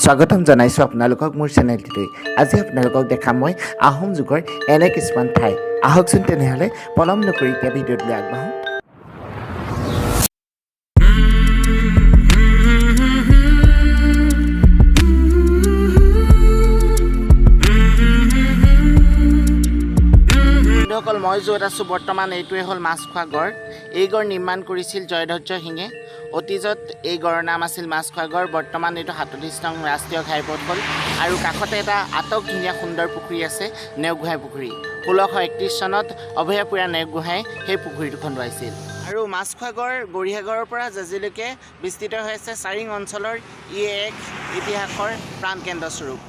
স্বাগতম জনাইছো আপোনালোকক মোৰ চেনেলটোলৈ। আজি আপোনালোকক দেখাম মই আহোম যুগৰ এনে কিছুমান ঠাই। আহকচোন তেনেহ'লে পলম নকৰি এতিয়া ভিডিঅ'টোলৈ আগবাঢ়ো। অকল মই য'ত আছোঁ বৰ্তমান এইটোৱে হ'ল মাছখোৱা গড়। এই গড় নিৰ্মাণ কৰিছিল জয়ধ্বজ সিঙে। অতীজত এই গড়ৰ নাম আছিল মাছখোৱা গড়। বৰ্তমান এইটো 37 নং ৰাষ্ট্ৰীয় ঘাইপথ হ'ল আৰু কাষতে এটা আটক ধুনীয়া সুন্দৰ পুখুৰী আছে, নেওগোহাঁই পুখুৰী। 1631 চনত অভয়াপুৰীয়া নেওগোহাঁই সেই পুখুৰীটো খন্দুৱাইছিল। আৰু মাছখোৱা গড় গৰিয়াগড়ৰ পৰা জাজিলৈকে বিস্তৃত হৈ আছে চাৰিং অঞ্চলৰ ই এক ইতিহাসৰ প্ৰাণকেন্দ্ৰস্বৰূপ।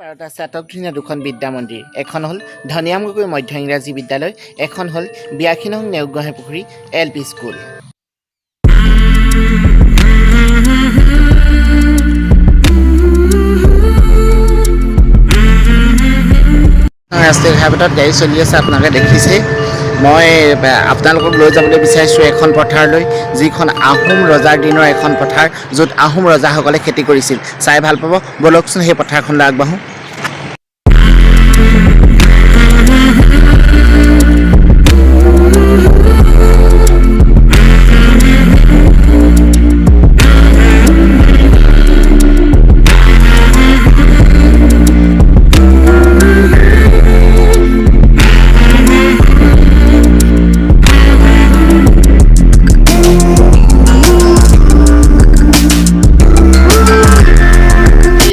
পাৰত আছে আটক ধুনীয়া দুখন বিদ্যা মন্দিৰ। এখন হ'ল ধনিয়াম গগৈ মধ্য ইংৰাজী বিদ্যালয়, এখন হ'ল 82 নং নেওগোহাঁই পুখুৰী LP স্কুল। ৰাষ্ট্ৰীয় ঘাইপথত গাড়ী চলি আছে, আপোনালোকে দেখিছে। মই আপোনালোকক লৈ যাবলৈ বিচাৰিছোঁ এখন পথাৰলৈ, যিখন আহোম ৰজাৰ দিনৰ এখন পথাৰ, য'ত আহোম ৰজাসকলে খেতি কৰিছিল। চাই ভাল পাব, ব'লকচোন সেই পথাৰখনলৈ আগবাঢ়োঁ।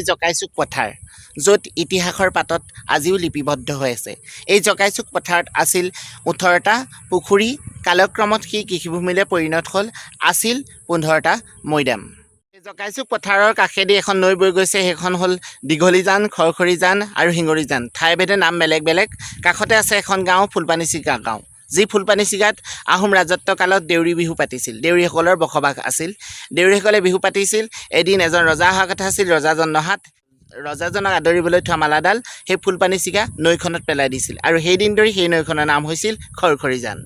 জকাইচুক পথাৰ, য'ত ইতিহাসৰ পাতত আজিও লিপিবদ্ধ হৈ আছে। এই জকাইচুক পথাৰত আছিল 18টা পুখুৰী, কালক্ৰমত সি কৃষিভূমিলৈ পৰিণত হ'ল, আছিল 15টা মৈদাম। এই জকাইচুক পথাৰৰ কাষেদি এখন নৈ বৈ গৈছে, সেইখন হ'ল দীঘলীজান, খৰখৰীজান আৰু শিঙৰিজান। ঠাইভেদে নাম বেলেগ বেলেগ। কাষতে আছে এখন গাঁও, ফুলপানীচিগা গাঁও, যি ফুলপানীচিগাত আহোম ৰাজত্ব কালত দেউৰী বিহু পাতিছিল। দেউৰীসকলৰ বসবাস আছিল। দেউৰীসকলে বিহু পাতিছিল। এদিন এজন ৰজা অহা কথা আছিল, ৰজাজন নহাত ৰজাজনক আদৰিবলৈ থোৱা মালাডাল সেই ফুলপানীচিগা নৈখনত পেলাই দিছিল, আৰু সেইদিন ধৰি সেই নৈখনৰ নাম হৈছিল খৰখৰীজান।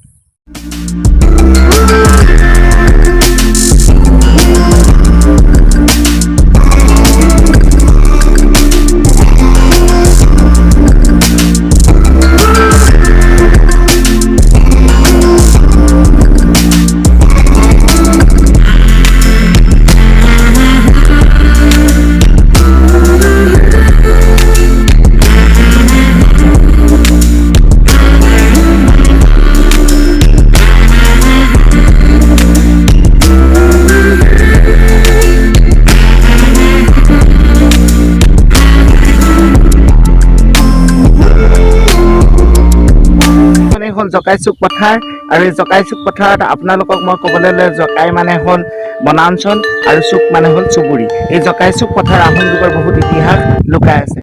হ'ল জকাইচুক পথাৰ, আৰু এই জকাইচুক পথাৰত আপোনালোকক মই ক'বলৈ লৈ জকাই মানে হ'ল বনাঞ্চল আৰু চুক মানে হ'ল চুবুৰী। এই জকাইচুক পথাৰ আহোম যুগৰ বহুত ইতিহাস লুকাই আছে।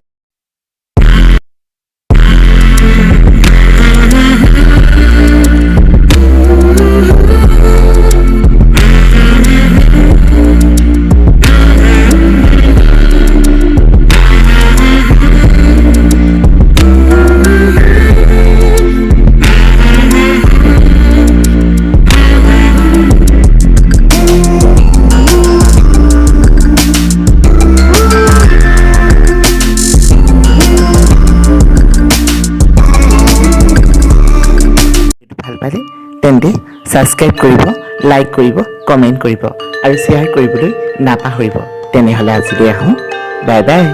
তেন্তে ছাবস্ক্ৰাইব কৰিব, লাইক কৰিব, কমেণ্ট কৰিব আৰু শ্বেয়াৰ কৰিবলৈ নাপাহৰিব। তেনেহ'লে আজিলৈ আহোঁ, বাই বাই।